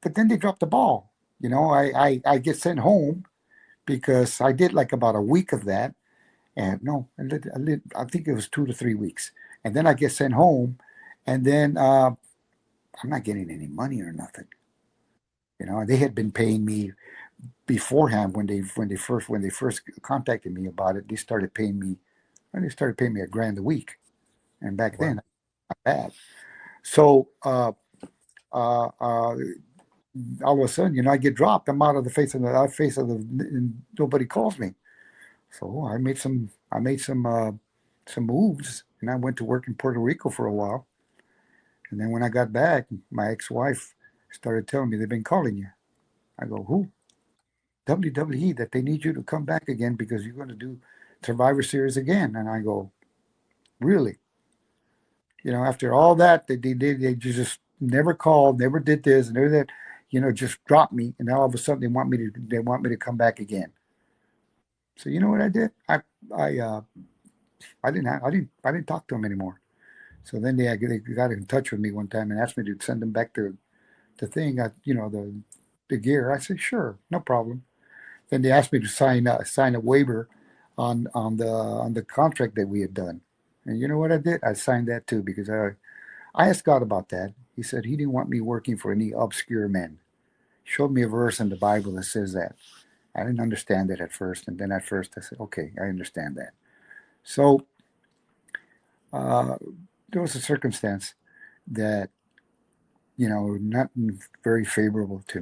but then they dropped the ball. I get sent home because I did like about a week of that, and no, I think it was 2 to 3 weeks, and then I get sent home, and then I'm not getting any money or nothing. They had been paying me beforehand when they first contacted me about it. They started paying me a grand a week, and back then, Wow. not bad. So uh, uh, all of a sudden, I get dropped. I'm out of the face of the, and nobody calls me. So I made some moves, and I went to work in Puerto Rico for a while. And then when I got back, my ex-wife started telling me they've been calling you. I go, who? WWE, that they need you to come back again because you're going to do Survivor Series again. And I go, really? After all that, they just never called, never did this, and never that. Just dropped me, and now all of a sudden they want me to come back again. So you know what I did? I I didn't talk to them anymore. So then they got in touch with me one time and asked me to send them back the thing, the gear. I said sure, no problem. Then they asked me to sign a waiver on the contract that we had done. And you know what I did? I signed that too because I asked God about that. He said he didn't want me working for any obscure men. Showed me a verse in the Bible that says that. I didn't understand it at first, and then at first I said, okay, I understand that. So uh, there was a circumstance that not very favorable to